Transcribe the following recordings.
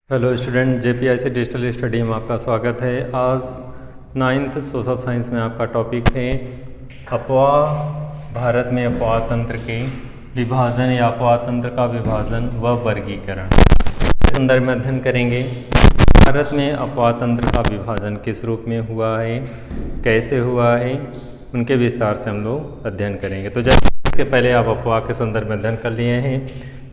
Hello student, जेपीआईसी digital study में आपका स्वागत है। आज 9th सोशल साइंस में आपका टॉपिक है अपवाह। भारत में अपवाह तंत्र के विभाजन या अपवाह तंत्र का विभाजन व वर्गीकरण के संदर्भ में अध्ययन करेंगे। भारत में अपवाह तंत्र का विभाजन किस रूप में हुआ है, कैसे हुआ है, उनके विस्तार से हम लोग अध्ययन करेंगे। तो जैसे इसके पहले आप अपवाह के संदर्भ में अध्ययन कर लिए हैं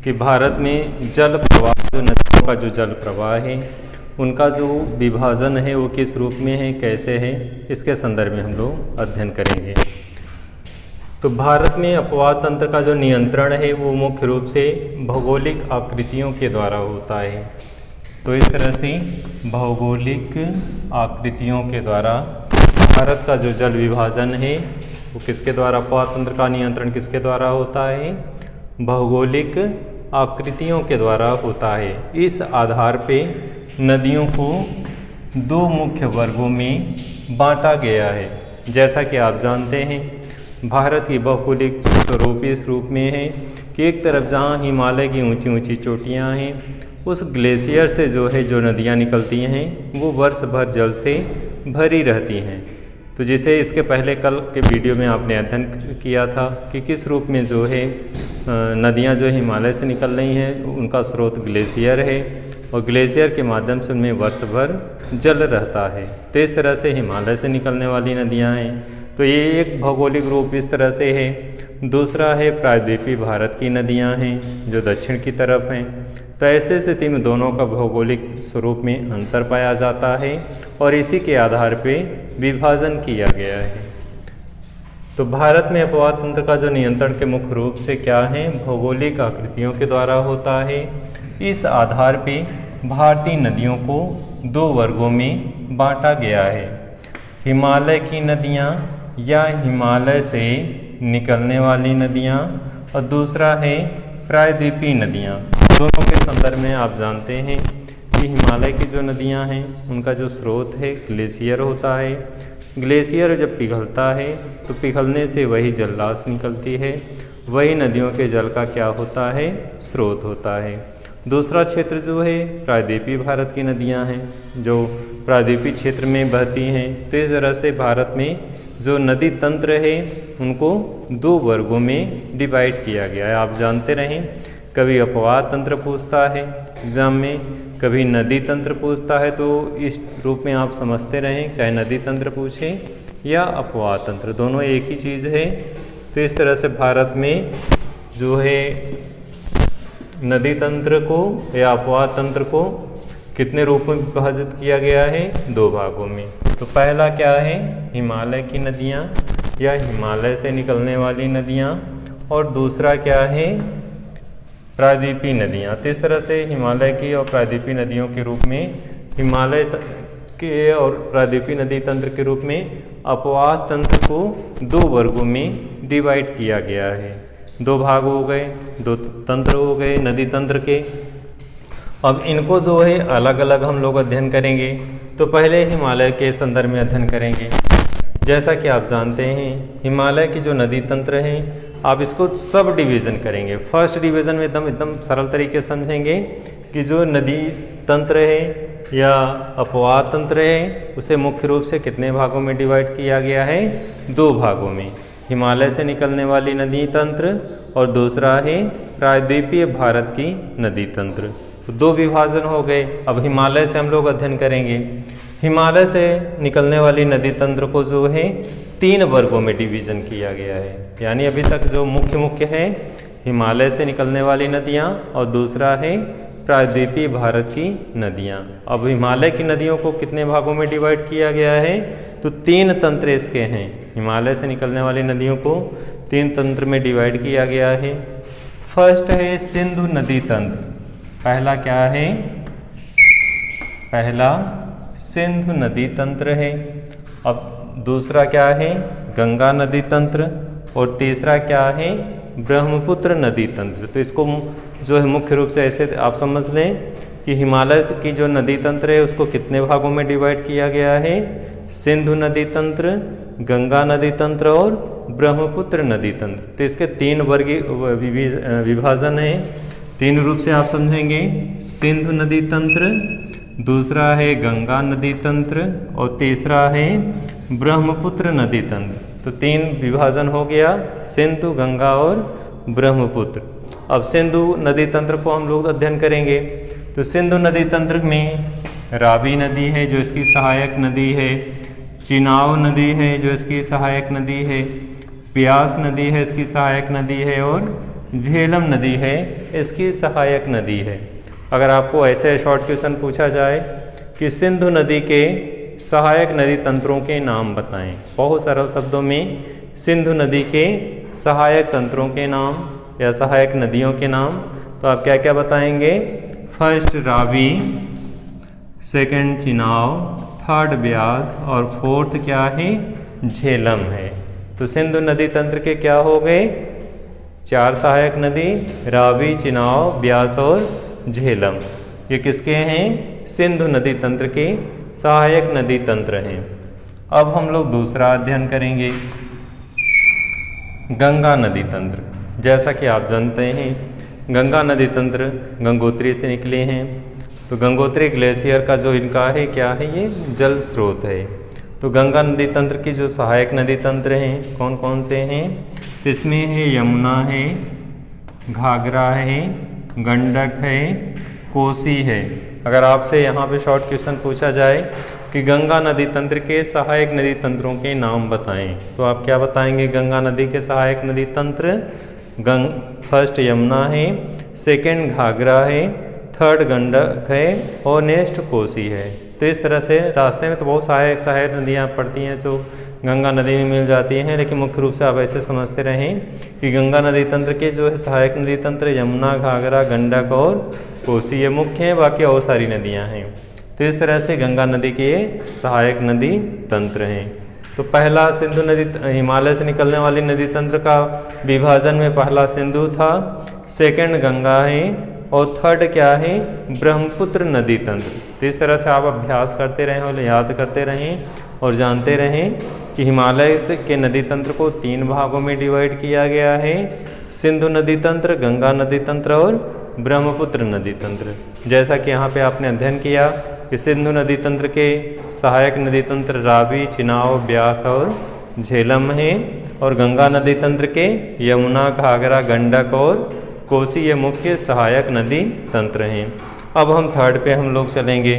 कि भारत में जल प्रवाह, जो नदियों का जो जल प्रवाह है, उनका जो विभाजन है वो किस रूप में है, कैसे है, इसके संदर्भ में हम लोग अध्ययन करेंगे। तो भारत में अपवाह तंत्र का जो नियंत्रण है वो मुख्य रूप से भौगोलिक आकृतियों के द्वारा होता है। तो इस तरह से भौगोलिक आकृतियों के द्वारा भारत का जो जल विभाजन है वो किसके द्वारा, अपवाह तंत्र का नियंत्रण किसके द्वारा होता है, भौगोलिक आकृतियों के द्वारा होता है। इस आधार पे नदियों को दो मुख्य वर्गों में बांटा गया है। जैसा कि आप जानते हैं, भारत की भौगोलिक स्वरूप इस रूप में है कि एक तरफ जहाँ हिमालय की ऊंची ऊंची चोटियाँ हैं, उस ग्लेशियर से जो नदियाँ निकलती हैं वो वर्ष भर जल से भरी रहती हैं। तो जिसे इसके पहले कल के वीडियो में आपने अध्ययन किया था कि किस रूप में नदियाँ हिमालय से निकल रही हैं, उनका स्रोत ग्लेशियर है और ग्लेशियर के माध्यम से उनमें वर्ष भर जल रहता है। तो इस तरह से हिमालय से निकलने वाली नदियाँ हैं। तो ये एक भौगोलिक रूप इस तरह से है। दूसरा है प्रायद्वीपीय भारत की नदियाँ हैं जो दक्षिण की तरफ हैं। तो ऐसे स्थिति में दोनों का भौगोलिक स्वरूप में अंतर पाया जाता है और इसी के आधार पे विभाजन किया गया है। तो भारत में अपवाह तंत्र का जो नियंत्रण के मुख्य रूप से क्या है, भौगोलिक आकृतियों के द्वारा होता है। इस आधार पे भारतीय नदियों को दो वर्गों में बांटा गया है, हिमालय की नदियाँ या हिमालय से निकलने वाली नदियाँ, और दूसरा है प्रायद्वीपीय नदियाँ। दोनों के संदर्भ में आप जानते हैं कि हिमालय की जो नदियाँ हैं उनका जो स्रोत है ग्लेशियर होता है। ग्लेशियर जब पिघलता है तो पिघलने से वही जलराशि निकलती है, वही नदियों के जल का क्या होता है, स्रोत होता है। दूसरा क्षेत्र जो है प्रायद्वीपीय भारत की नदियाँ हैं जो प्रायद्वीपीय क्षेत्र में बहती हैं। तो इस तरह से भारत में जो नदी तंत्र है उनको दो वर्गों में डिवाइड किया गया है। आप जानते रहें, कभी अपवाह तंत्र पूछता है एग्जाम में, कभी नदी तंत्र पूछता है। तो इस रूप में आप समझते रहें, चाहे नदी तंत्र पूछे या अपवाह तंत्र, दोनों एक ही चीज़ है। तो इस तरह से भारत में जो है नदी तंत्र को या अपवाह तंत्र को कितने रूप में विभाजित किया गया है, दो भागों में। तो पहला क्या है, हिमालय की नदियाँ या हिमालय से निकलने वाली नदियाँ, और दूसरा क्या है, प्रायद्वीपीय नदियाँ। तो इस तरह से हिमालय की और प्रायद्वीपीय नदियों के रूप में, हिमालय के और प्रायद्वीपीय नदी तंत्र के रूप में अपवाह तंत्र को दो वर्गों में डिवाइड किया गया है। दो भाग हो गए, दो तंत्र हो गए नदी तंत्र के। अब इनको जो है अलग अलग हम लोग अध्ययन करेंगे। तो पहले हिमालय के संदर्भ में अध्ययन करेंगे। जैसा कि आप जानते हैं, हिमालय की जो नदी तंत्र हैं, आप इसको सब डिवीज़न करेंगे। फर्स्ट डिवीज़न में एकदम सरल तरीके से समझेंगे कि जो नदी तंत्र है या अपवाह तंत्र है उसे मुख्य रूप से कितने भागों में डिवाइड किया गया है, दो भागों में। हिमालय से निकलने वाली नदी तंत्र और दूसरा है प्रायद्वीपीय भारत की नदी तंत्र। तो दो विभाजन हो गए। अब हिमालय से हम लोग अध्ययन करेंगे। हिमालय से निकलने वाली नदी तंत्र को जो है तीन वर्गों में डिवीज़न किया गया है। यानी अभी तक जो मुख्य है हिमालय से निकलने वाली नदियाँ और दूसरा है प्रायद्वीपीय भारत की नदियाँ। अब हिमालय की नदियों को कितने भागों में डिवाइड किया गया है, तो तीन तंत्र इसके हैं। हिमालय से निकलने वाली नदियों को तीन तंत्र में डिवाइड किया गया है। फर्स्ट है सिंधु नदी तंत्र। पहला क्या है, पहला सिंधु नदी तंत्र है। अब दूसरा क्या है, गंगा नदी तंत्र, और तीसरा क्या है, ब्रह्मपुत्र नदी तंत्र। तो इसको जो है मुख्य रूप से ऐसे आप समझ लें कि हिमालय की जो नदी तंत्र है उसको कितने भागों में डिवाइड किया गया है, सिंधु नदी तंत्र, गंगा नदी तंत्र और ब्रह्मपुत्र नदी तंत्र। तो इसके तीन वर्गीय विभाजन है। तीन रूप से आप समझेंगे, सिंधु नदी तंत्र, दूसरा है गंगा नदी तंत्र और तीसरा है ब्रह्मपुत्र नदी तंत्र। तो तीन विभाजन हो गया, सिंधु, गंगा और ब्रह्मपुत्र। अब सिंधु नदी तंत्र को हम लोग अध्ययन करेंगे। तो सिंधु नदी तंत्र में रावी नदी है जो इसकी सहायक नदी है, चिनाब नदी है जो इसकी सहायक नदी है, ब्यास नदी है इसकी सहायक नदी है और झेलम नदी है इसकी सहायक नदी है। अगर आपको ऐसे शॉर्ट क्वेश्चन पूछा जाए कि सिंधु नदी के सहायक नदी तंत्रों के नाम बताएं, बहुत सरल शब्दों में सिंधु नदी के सहायक तंत्रों के नाम या सहायक नदियों के नाम, तो आप क्या क्या बताएंगे? First Ravi, second Chenab, third Beas और फोर्थ क्या है? झेलम है। तो सिंधु नदी तंत्र के क्या हो गए? 4 सहायक नदी, रावी, चिनाब, ब्यास और झेलम। ये किसके हैं? सिंधु नदी तंत्र के सहायक नदी तंत्र हैं। अब हम लोग दूसरा अध्ययन करेंगे, गंगा नदी तंत्र। जैसा कि आप जानते हैं गंगा नदी तंत्र गंगोत्री से निकले हैं। तो गंगोत्री ग्लेशियर का जो इनका है क्या है? ये जल स्रोत है। तो गंगा नदी तंत्र की जो सहायक नदी तंत्र हैं कौन कौन से हैं? इसमें है यमुना है, घाघरा है, गंडक है, कोसी है। अगर आपसे यहाँ पे शॉर्ट क्वेश्चन पूछा जाए कि गंगा नदी तंत्र के सहायक नदी तंत्रों के नाम बताएं, तो आप क्या बताएंगे? गंगा नदी के सहायक नदी तंत्र फर्स्ट यमुना है, सेकंड घाघरा है, थर्ड गंडक है और नेक्स्ट कोसी है। तो इस तरह से रास्ते में तो बहुत सहायक नदियाँ पड़ती हैं जो गंगा नदी में मिल जाती हैं, लेकिन मुख्य रूप से आप ऐसे समझते रहें कि गंगा नदी तंत्र के जो है सहायक नदी तंत्र यमुना, घाघरा, गंडक और कोसी ये मुख्य हैं, बाकी और सारी नदियाँ हैं। तो इस तरह से गंगा नदी के सहायक नदी तंत्र हैं। तो पहला सिंधु नदी हिमालय से निकलने वाली नदी तंत्र का विभाजन में पहला सिंधु था, सेकंड गंगा है और थर्ड क्या है? ब्रह्मपुत्र नदी तंत्र। तो इस तरह से आप अभ्यास करते रहें और याद करते रहें और जानते रहें कि हिमालय के नदी तंत्र को 3 भागों में डिवाइड किया गया है, सिंधु नदी तंत्र, गंगा नदी तंत्र और ब्रह्मपुत्र नदी तंत्र। जैसा कि यहाँ पे आपने अध्ययन किया कि सिंधु नदी तंत्र के सहायक नदी तंत्र रावी, चिनाब, ब्यास और झेलम है और गंगा नदी तंत्र के यमुना, घाघरा, गंडक और कोसी ये मुख्य सहायक नदी तंत्र हैं। अब हम थर्ड पे हम लोग चलेंगे।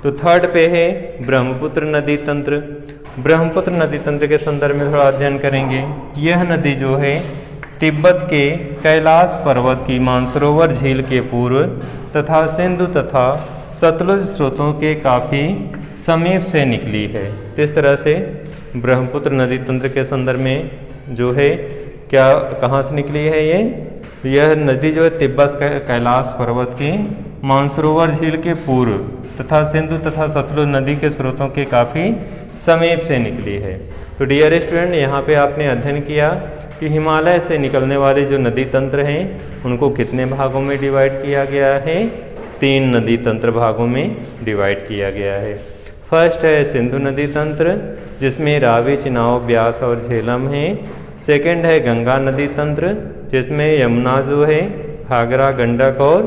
तो थर्ड पे है ब्रह्मपुत्र नदी तंत्र। ब्रह्मपुत्र नदी तंत्र के संदर्भ में थोड़ा अध्ययन करेंगे। यह नदी जो है तिब्बत के कैलाश पर्वत की मानसरोवर झील के पूर्व तथा सिंधु तथा सतलुज स्रोतों के काफ़ी समीप से निकली है। तो इस तरह से ब्रह्मपुत्र नदी तंत्र के संदर्भ में जो है क्या कहाँ से निकली है? यह नदी जो है तिब्बत कैलाश पर्वत के मानसरोवर झील के पूर्व तथा सिंधु तथा सतलुज नदी के स्रोतों के काफ़ी समीप से निकली है। तो डियर स्टूडेंट, यहाँ पे आपने अध्ययन किया कि हिमालय से निकलने वाले जो नदी तंत्र हैं उनको कितने भागों में डिवाइड किया गया है? 3 नदी तंत्र भागों में डिवाइड किया गया है। फर्स्ट है सिंधु नदी तंत्र जिसमें रावी, चिनाब, ब्यास और झेलम है। सेकंड है गंगा नदी तंत्र जिसमें यमुना जो है, घाघरा, गंडक और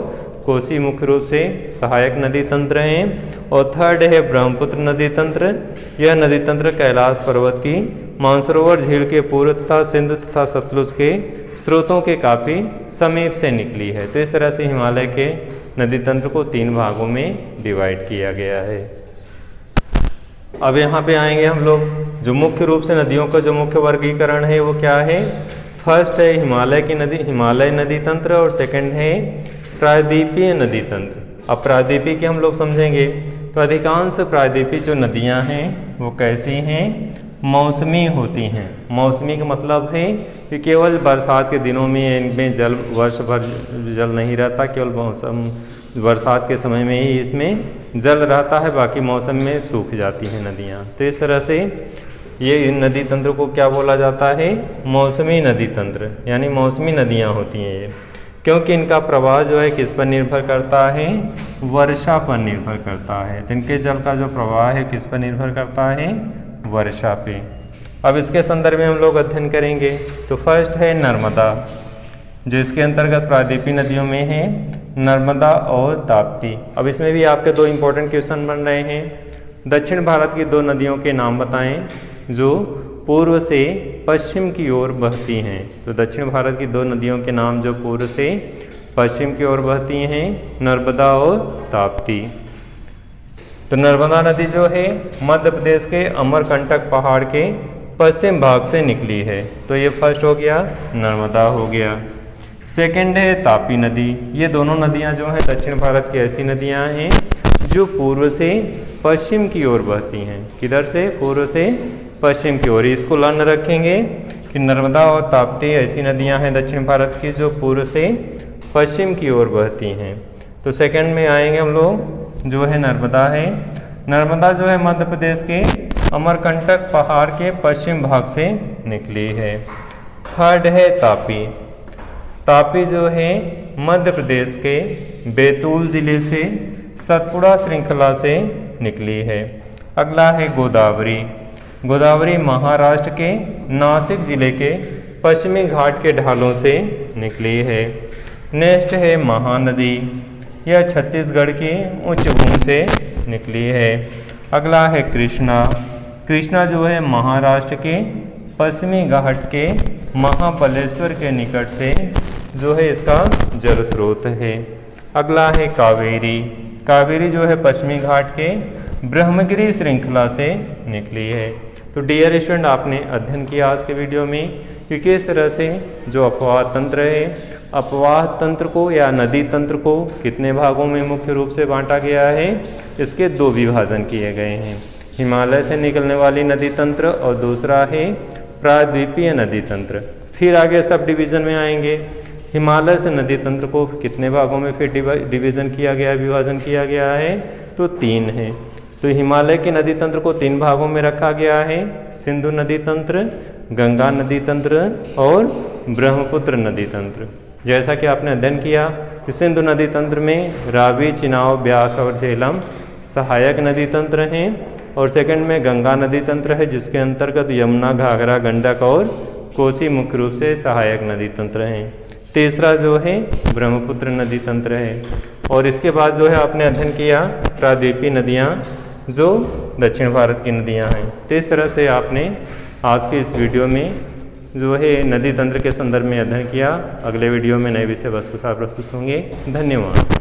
कोसी मुख्य रूप से सहायक नदी तंत्र हैं। और थर्ड है ब्रह्मपुत्र नदी तंत्र। यह नदी तंत्र कैलाश पर्वत की मानसरोवर झील के पूर्व तथा सिंधु तथा सतलुज के स्रोतों के काफ़ी समीप से निकली है। तो इस तरह से हिमालय के नदी तंत्र को 3 भागों में डिवाइड किया गया है। अब यहाँ पे आएंगे हम लोग, जो मुख्य रूप से नदियों का जो मुख्य वर्गीकरण है वो क्या है? फर्स्ट है हिमालय नदी तंत्र और सेकंड है प्रायद्वीपीय नदी तंत्र। अब प्रायद्वीपीय के हम लोग समझेंगे तो अधिकांश प्रायद्वीपीय जो नदियाँ हैं वो कैसी हैं? मौसमी होती हैं। मौसमी का मतलब है कि केवल बरसात के दिनों में इनमें जल वर्ष भर जल नहीं रहता, केवल मौसम बरसात के समय में ही इसमें जल रहता है, बाकी मौसम में सूख जाती हैं नदियाँ। तो इस तरह से ये नदी तंत्र को क्या बोला जाता है? मौसमी नदी तंत्र, यानी मौसमी नदियाँ होती हैं ये, क्योंकि इनका प्रवाह जो है किस पर निर्भर करता है? वर्षा पर निर्भर करता है। तो इनके जल का जो प्रवाह है किस पर निर्भर करता है? वर्षा पे। अब इसके संदर्भ में हम लोग अध्ययन करेंगे। तो फर्स्ट है नर्मदा। जो इसके अंतर्गत प्रायद्वीपीय नदियों में है नर्मदा और ताप्ती। अब इसमें भी आपके दो इम्पोर्टेंट क्वेश्चन बन रहे हैं। दक्षिण भारत की दो नदियों के नाम बताएं जो पूर्व से पश्चिम की ओर बहती हैं। तो दक्षिण भारत की दो नदियों के नाम जो पूर्व से पश्चिम की ओर बहती हैं, नर्मदा और ताप्ती। तो नर्मदा नदी जो है मध्य प्रदेश के अमरकंटक पहाड़ के पश्चिम भाग से निकली है। तो ये फर्स्ट हो गया, नर्मदा हो गया। सेकंड है तापी नदी। ये दोनों नदियां जो हैं दक्षिण भारत की ऐसी नदियां हैं जो पूर्व से पश्चिम की ओर बहती हैं। किधर से? पूर्व से पश्चिम की ओर। इसको लर्न रखेंगे कि नर्मदा और ताप्ती ऐसी नदियां हैं दक्षिण भारत की जो पूर्व से पश्चिम की ओर बहती हैं। तो सेकंड में आएंगे हम लोग, जो है नर्मदा है। नर्मदा जो है मध्य प्रदेश के अमरकंटक पहाड़ के पश्चिम भाग से निकली है। थर्ड है तापी। तापी जो है मध्य प्रदेश के बैतूल जिले से सतपुड़ा श्रृंखला से निकली है। अगला है गोदावरी। गोदावरी महाराष्ट्र के नासिक जिले के पश्चिमी घाट के ढालों से निकली है। नेक्स्ट है महानदी। यह छत्तीसगढ़ की उच्च भूमि से निकली है। अगला है कृष्णा। कृष्णा जो है महाराष्ट्र के पश्चिमी घाट के महाबलेश्वर के निकट से जो है इसका जल स्रोत है। अगला है कावेरी। कावेरी जो है पश्चिमी घाट के ब्रह्मगिरी श्रृंखला से निकली है। तो डियर स्टूडेंट, आपने अध्ययन किया आज के वीडियो में कि किस तरह से जो अपवाह तंत्र है, अपवाह तंत्र को या नदी तंत्र को कितने भागों में मुख्य रूप से बांटा गया है। इसके दो विभाजन किए गए हैं, हिमालय से निकलने वाली नदी तंत्र और दूसरा है प्रायद्वीपीय नदी तंत्र। फिर आगे सब डिवीज़न में आएंगे। हिमालय से नदी तंत्र को कितने भागों में फिर डिवीज़न किया गया, विभाजन किया गया है, तो 3 है। तो हिमालय के नदी तंत्र को 3 भागों में रखा गया है, सिंधु नदी तंत्र, गंगा नदी तंत्र और ब्रह्मपुत्र नदी तंत्र। जैसा कि आपने अध्ययन किया कि सिंधु नदी तंत्र में रावी, चिनाब, ब्यास और झेलम सहायक नदी तंत्र हैं और सेकंड में गंगा नदी तंत्र है जिसके अंतर्गत यमुना, घाघरा, गंडक और कोसी मुख्य रूप से सहायक नदी तंत्र हैं। तीसरा जो है ब्रह्मपुत्र नदी तंत्र है और इसके बाद जो है आपने अध्ययन किया प्रायद्वीपीय नदियाँ जो दक्षिण भारत की नदियाँ हैं। तो इस तरह से आपने आज के इस वीडियो में जो है नदी तंत्र के संदर्भ में अध्ययन किया। अगले वीडियो में नए विषय वस्तु के साथ प्रस्तुत होंगे। धन्यवाद।